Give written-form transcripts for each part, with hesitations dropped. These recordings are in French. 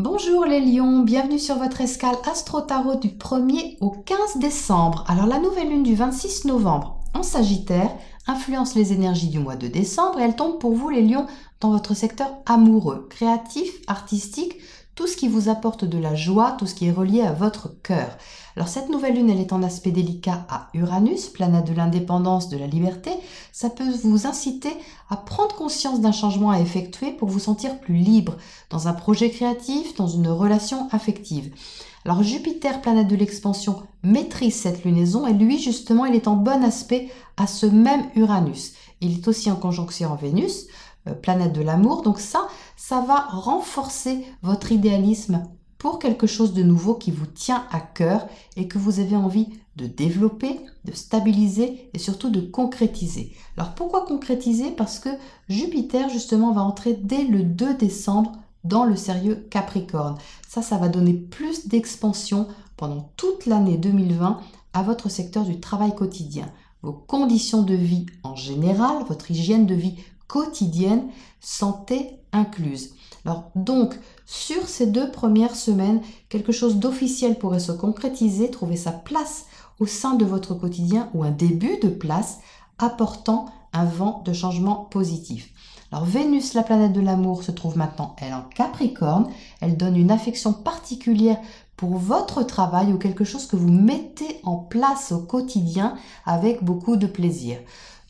Bonjour les lions, bienvenue sur votre escale Astro Tarot du 1er au 15 décembre. Alors la nouvelle lune du 26 novembre en Sagittaire influence les énergies du mois de décembre et elle tombe pour vous les lions dans votre secteur amoureux, créatif, artistique, tout ce qui vous apporte de la joie, tout ce qui est relié à votre cœur. Alors cette nouvelle lune, elle est en aspect délicat à Uranus, planète de l'indépendance, de la liberté. Ça peut vous inciter à prendre conscience d'un changement à effectuer pour vous sentir plus libre dans un projet créatif, dans une relation affective. Alors Jupiter, planète de l'expansion, maîtrise cette lunaison et lui justement, il est en bon aspect à ce même Uranus. Il est aussi en conjonction en Vénus, planète de l'amour, donc ça va renforcer votre idéalisme pour quelque chose de nouveau qui vous tient à cœur et que vous avez envie de développer, de stabiliser et surtout de concrétiser. Alors pourquoi concrétiser? Parce que Jupiter justement va entrer dès le 2 décembre dans le sérieux Capricorne. Ça va donner plus d'expansion pendant toute l'année 2020 à votre secteur du travail quotidien. Vos conditions de vie en général, votre hygiène de vie quotidienne, santé incluse. Alors donc, sur ces 2 premières semaines, quelque chose d'officiel pourrait se concrétiser, trouver sa place au sein de votre quotidien ou un début de place apportant un vent de changement positif. Alors Vénus, la planète de l'amour, se trouve maintenant, elle, en Capricorne. Elle donne une affection particulière pour votre travail ou quelque chose que vous mettez en place au quotidien avec beaucoup de plaisir.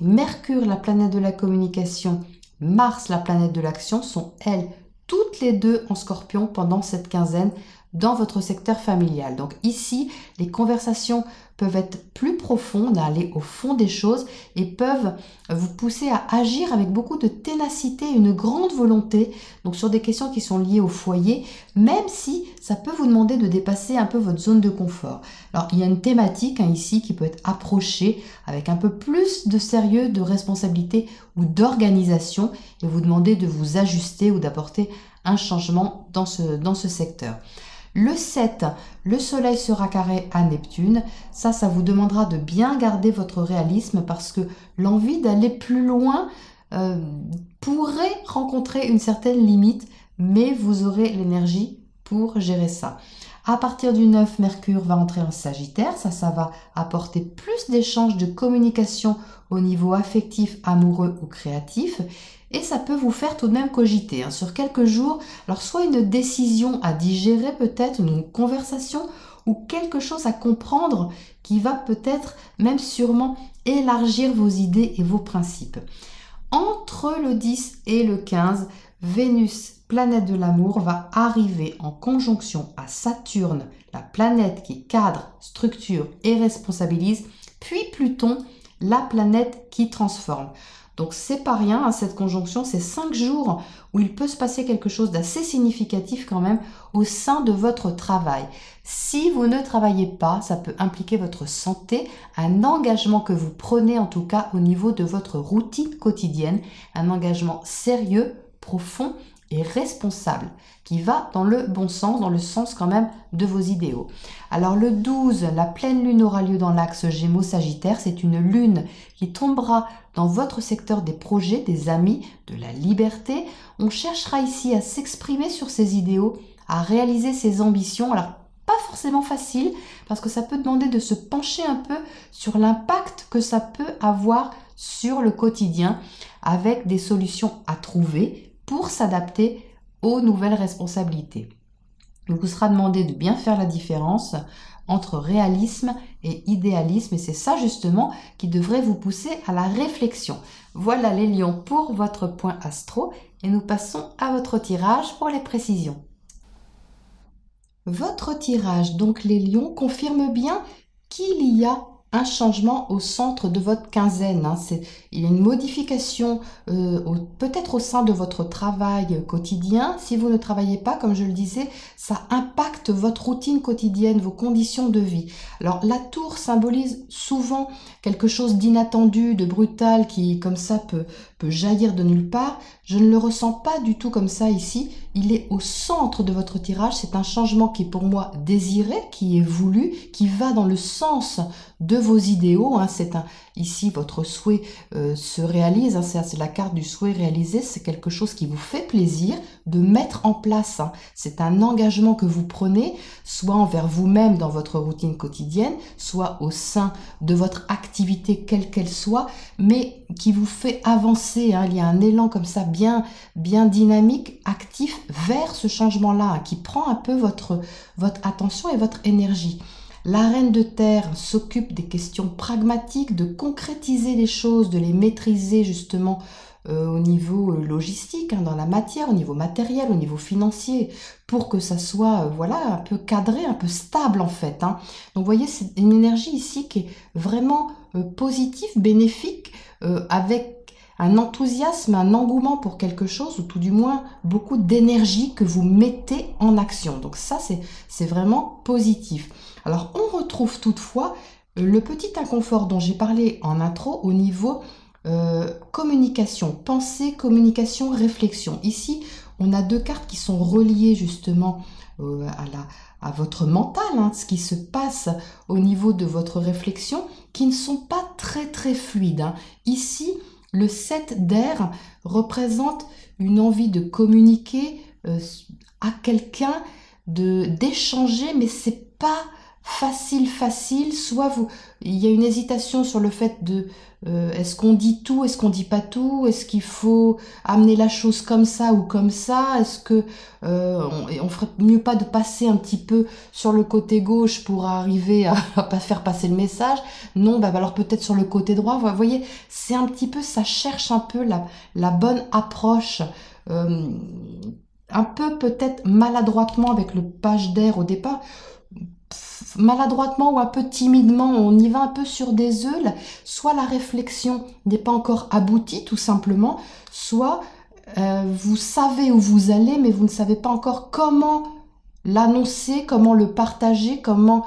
Mercure, la planète de la communication, Mars, la planète de l'action, sont, elles, toutes les deux en Scorpion pendant cette quinzaine dans votre secteur familial. Donc ici, les conversations peuvent être plus profondes, à aller au fond des choses et peuvent vous pousser à agir avec beaucoup de ténacité, une grande volonté, donc sur des questions qui sont liées au foyer, même si ça peut vous demander de dépasser un peu votre zone de confort. Alors il y a une thématique ici qui peut être approchée avec un peu plus de sérieux, de responsabilité ou d'organisation et vous demander de vous ajuster ou d'apporter un changement dans ce secteur. Le 7, le soleil sera carré à Neptune. Ça vous demandera de bien garder votre réalisme parce que l'envie d'aller plus loin pourrait rencontrer une certaine limite, mais vous aurez l'énergie pour gérer ça. À partir du 9, Mercure va entrer en Sagittaire. Ça va apporter plus d'échanges, de communication au niveau affectif, amoureux ou créatif. Et ça peut vous faire tout de même cogiter sur quelques jours. Alors soit une décision à digérer peut-être, une conversation ou quelque chose à comprendre qui va peut-être même sûrement élargir vos idées et vos principes. Entre le 10 et le 15, Vénus, planète de l'amour, va arriver en conjonction à Saturne, la planète qui cadre, structure et responsabilise, puis Pluton, la planète qui transforme. Donc c'est pas rien, cette conjonction, c'est 5 jours où il peut se passer quelque chose d'assez significatif quand même au sein de votre travail. Si vous ne travaillez pas, ça peut impliquer votre santé, un engagement que vous prenez en tout cas au niveau de votre routine quotidienne, un engagement sérieux, profond et responsable, qui va dans le bon sens, dans le sens quand même de vos idéaux. Alors le 12, la pleine lune aura lieu dans l'axe Gémeaux-Sagittaire. C'est une lune qui tombera dans votre secteur des projets, des amis, de la liberté. On cherchera ici à s'exprimer sur ses idéaux, à réaliser ses ambitions. Alors pas forcément facile, parce que ça peut demander de se pencher un peu sur l'impact que ça peut avoir sur le quotidien, avec des solutions à trouver pour s'adapter aux nouvelles responsabilités. Il vous sera demandé de bien faire la différence entre réalisme et idéalisme et c'est ça justement qui devrait vous pousser à la réflexion. Voilà les lions pour votre point astro et nous passons à votre tirage pour les précisions. Votre tirage, donc les lions, confirme bien qu'il y a un changement au centre de votre quinzaine. Il y a une modification peut-être au sein de votre travail quotidien. Si vous ne travaillez pas, comme je le disais, ça impacte votre routine quotidienne, vos conditions de vie. Alors la tour symbolise souvent quelque chose d'inattendu, de brutal qui comme ça peut jaillir de nulle part. Je ne le ressens pas du tout comme ça ici. Il est au centre de votre tirage. C'est un changement qui est pour moi désiré, qui est voulu, qui va dans le sens de vos idéaux. Hein, ici, votre souhait se réalise. Hein, c'est la carte du souhait réalisé. C'est quelque chose qui vous fait plaisir de mettre en place. Hein. C'est un engagement que vous prenez, soit envers vous-même dans votre routine quotidienne, soit au sein de votre activité quelle qu'elle soit, mais qui vous fait avancer. Hein. Il y a un élan comme ça bien dynamique, actif vers ce changement-là, hein, qui prend un peu votre attention et votre énergie. La reine de terre s'occupe des questions pragmatiques, de concrétiser les choses, de les maîtriser justement au niveau logistique, hein, dans la matière, au niveau matériel, au niveau financier, pour que ça soit voilà, un peu cadré, un peu stable en fait. Hein. Donc vous voyez, c'est une énergie ici qui est vraiment positive, bénéfique, avec un enthousiasme, un engouement pour quelque chose, ou tout du moins beaucoup d'énergie que vous mettez en action. Donc ça, c'est vraiment positif. Alors, on retrouve toutefois le petit inconfort dont j'ai parlé en intro au niveau communication, pensée, communication, réflexion. Ici, on a 2 cartes qui sont reliées justement à votre mental, hein, ce qui se passe au niveau de votre réflexion, qui ne sont pas très fluides. Hein. Ici, le 7 d'air représente une envie de communiquer à quelqu'un, d'échanger, mais c'est pas facile, soit il y a une hésitation sur le fait de est-ce qu'on dit tout, est-ce qu'on dit pas tout, est-ce qu'il faut amener la chose comme ça ou comme ça, est-ce que on ferait mieux pas de passer un petit peu sur le côté gauche pour arriver à faire passer le message, non, bah alors peut-être sur le côté droit. Vous voyez, c'est un petit peu, ça cherche un peu la bonne approche, un peu peut-être maladroitement avec le page d'air au départ, maladroitement ou un peu timidement, on y va un peu sur des œufs, soit la réflexion n'est pas encore aboutie tout simplement, soit vous savez où vous allez mais vous ne savez pas encore comment l'annoncer, comment le partager, comment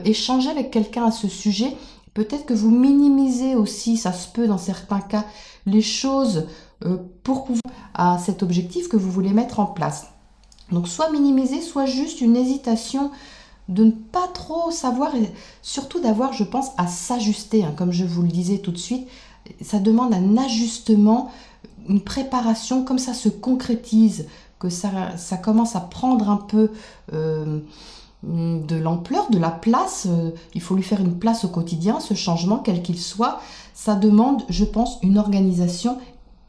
échanger avec quelqu'un à ce sujet. Peut-être que vous minimisez aussi, ça se peut dans certains cas, les choses pour pouvoir à cet objectif que vous voulez mettre en place. Donc soit minimiser, soit juste une hésitation de ne pas trop savoir et surtout d'avoir, je pense, à s'ajuster. Hein, comme je vous le disais tout de suite, ça demande un ajustement, une préparation, comme ça se concrétise, que ça commence à prendre un peu de l'ampleur, de la place. Il faut lui faire une place au quotidien, ce changement, quel qu'il soit. Ça demande, je pense, une organisation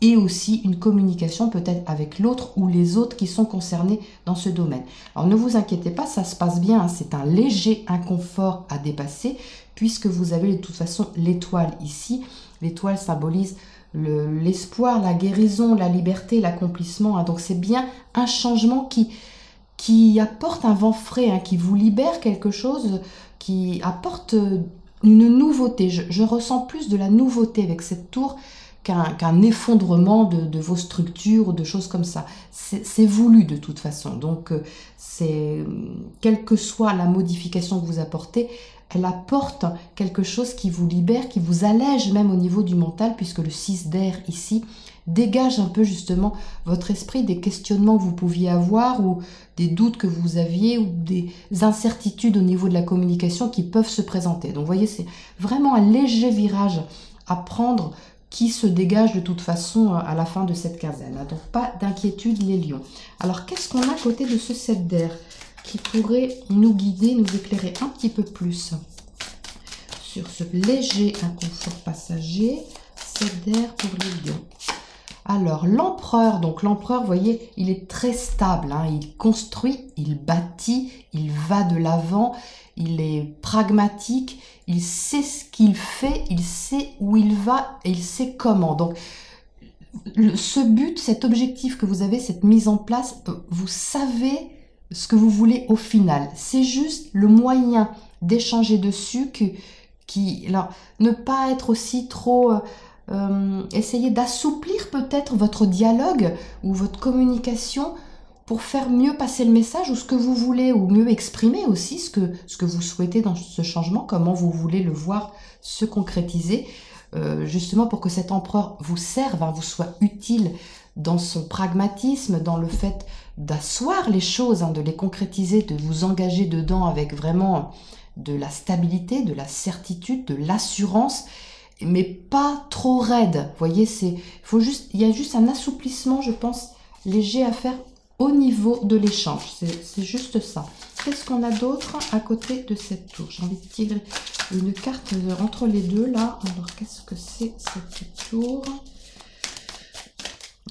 et aussi une communication peut-être avec l'autre ou les autres qui sont concernés dans ce domaine. Alors ne vous inquiétez pas, ça se passe bien, hein, c'est un léger inconfort à dépasser puisque vous avez de toute façon l'étoile ici. L'étoile symbolise l'espoir, la guérison, la liberté, l'accomplissement. Hein, donc c'est bien un changement qui apporte un vent frais, hein, qui vous libère quelque chose, qui apporte une nouveauté. Je ressens plus de la nouveauté avec cette tour qu'un effondrement de vos structures ou de choses comme ça. C'est voulu de toute façon. Donc, quelle que soit la modification que vous apportez, elle apporte quelque chose qui vous libère, qui vous allège même au niveau du mental, puisque le 6 d'air ici dégage un peu justement votre esprit des questionnements que vous pouviez avoir ou des doutes que vous aviez ou des incertitudes au niveau de la communication qui peuvent se présenter. Donc, vous voyez, c'est vraiment un léger virage à prendre qui se dégage de toute façon à la fin de cette quinzaine. Donc pas d'inquiétude les lions. Alors qu'est-ce qu'on a à côté de ce 7 d'air qui pourrait nous guider, nous éclairer un petit peu plus sur ce léger inconfort passager? 7 d'air pour les lions. Alors l'empereur, donc l'empereur, vous voyez, il est très stable, hein, il construit, il bâtit, il va de l'avant, il est pragmatique, il sait ce qu'il fait, il sait où il va et il sait comment. Donc ce but, cet objectif que vous avez, cette mise en place, vous savez ce que vous voulez au final. C'est juste le moyen d'échanger dessus alors, ne pas être aussi trop... essayer d'assouplir peut-être votre dialogue ou votre communication pour faire mieux passer le message ou ce que vous voulez, ou mieux exprimer aussi ce que vous souhaitez dans ce changement, comment vous voulez le voir se concrétiser, justement pour que cet empereur vous serve, hein, vous soit utile dans son pragmatisme, dans le fait d'asseoir les choses, hein, de les concrétiser, de vous engager dedans avec vraiment de la stabilité, de la certitude, de l'assurance, mais pas trop raide. Vous voyez, il y a juste un assouplissement, je pense, léger à faire au niveau de l'échange. C'est juste ça. Qu'est-ce qu'on a d'autre à côté de cette tour? J'ai envie de tirer une carte entre les deux là. Alors, qu'est-ce que c'est cette tour?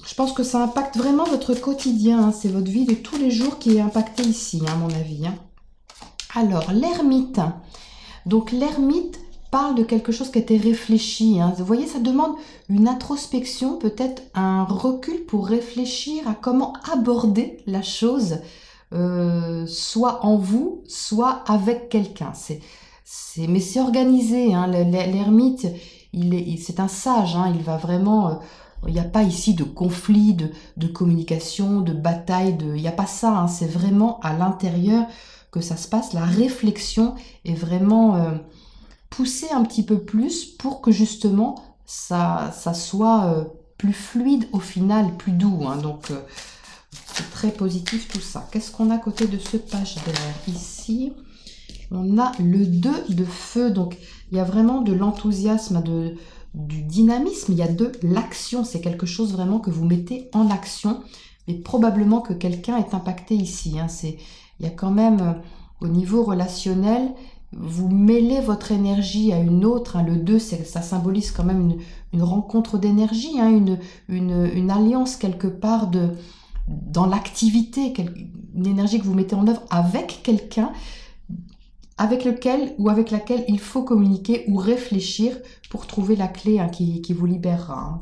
Je pense que ça impacte vraiment votre quotidien. Hein. C'est votre vie de tous les jours qui est impactée ici, à mon avis. Hein. Alors, l'ermite. Donc, l'ermite parle de quelque chose qui a été réfléchi. Hein. Vous voyez, ça demande une introspection, peut-être un recul pour réfléchir à comment aborder la chose, soit en vous, soit avec quelqu'un. Mais c'est organisé. Hein. L'ermite, c'est un sage. Hein. Il va vraiment... il n'y a pas ici de conflit, de communication, de bataille. Il n'y a pas ça. Hein. C'est vraiment à l'intérieur que ça se passe. La réflexion est vraiment... pousser un petit peu plus pour que justement ça soit plus fluide au final, plus doux. Hein. Donc c'est très positif tout ça. Qu'est-ce qu'on a à côté de ce page d'air? Ici, on a le 2 de feu. Donc il y a vraiment de l'enthousiasme, du dynamisme. Il y a de l'action. C'est quelque chose vraiment que vous mettez en action. Mais probablement que quelqu'un est impacté ici. Hein. Il y a quand même au niveau relationnel... Vous mêlez votre énergie à une autre. Hein. Le 2, ça symbolise quand même une rencontre d'énergie, hein, une alliance quelque part dans l'activité, une énergie que vous mettez en œuvre avec quelqu'un, avec lequel ou avec laquelle il faut communiquer ou réfléchir pour trouver la clé, hein, qui vous libérera, hein,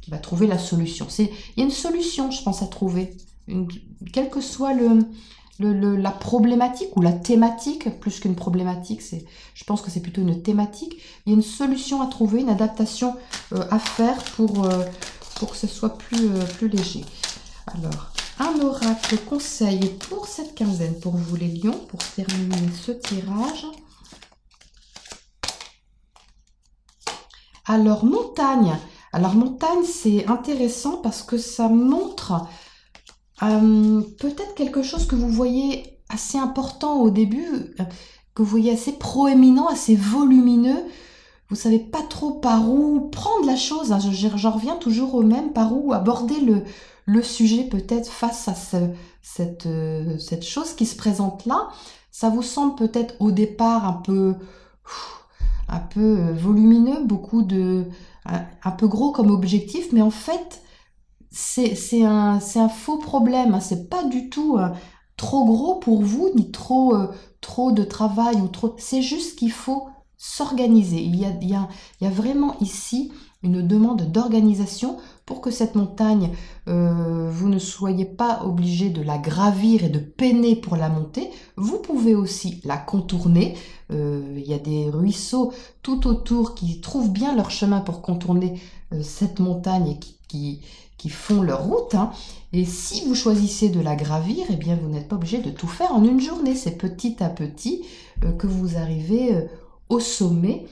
qui va trouver la solution. Il y a une solution, je pense, à trouver, quel que soit la problématique ou la thématique, plus qu'une problématique, je pense que c'est plutôt une thématique. Il y a une solution à trouver, une adaptation à faire pour que ce soit plus léger. Alors, un oracle conseil pour cette quinzaine, pour vous les lions, pour terminer ce tirage. Alors, montagne. Alors, montagne, c'est intéressant parce que ça montre... peut-être quelque chose que vous voyez assez important au début, que vous voyez assez proéminent, assez volumineux. Vous savez pas trop par où prendre la chose. Hein. J'en reviens toujours au même, par où aborder le sujet peut-être face à cette chose qui se présente là. Ça vous semble peut-être au départ un peu volumineux, un peu gros comme objectif, mais en fait... C'est un faux problème, hein. C'est pas du tout trop gros pour vous, ni trop de travail, ou trop. C'est juste qu'il faut s'organiser. Il y a vraiment ici une demande d'organisation pour que cette montagne, vous ne soyez pas obligé de la gravir et de peiner pour la monter. Vous pouvez aussi la contourner. Il y a des ruisseaux tout autour qui trouvent bien leur chemin pour contourner cette montagne et qui font leur route. Hein. Et si vous choisissez de la gravir, eh bien vous n'êtes pas obligé de tout faire en une journée. C'est petit à petit que vous arrivez au sommet,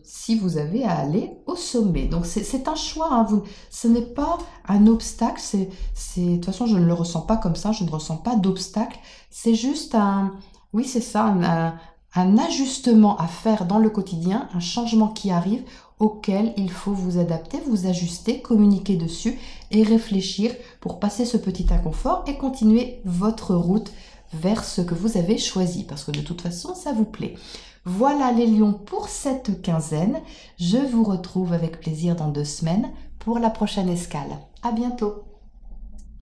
si vous avez à aller au sommet. Donc c'est un choix. Hein. Ce n'est pas un obstacle. De toute façon, je ne le ressens pas comme ça. Je ne ressens pas d'obstacle. C'est juste oui, c'est ça, un ajustement à faire dans le quotidien, un changement qui arrive, auquel il faut vous adapter, vous ajuster, communiquer dessus et réfléchir pour passer ce petit inconfort et continuer votre route vers ce que vous avez choisi, parce que de toute façon, ça vous plaît. Voilà les lions pour cette quinzaine. Je vous retrouve avec plaisir dans 2 semaines pour la prochaine escale. À bientôt!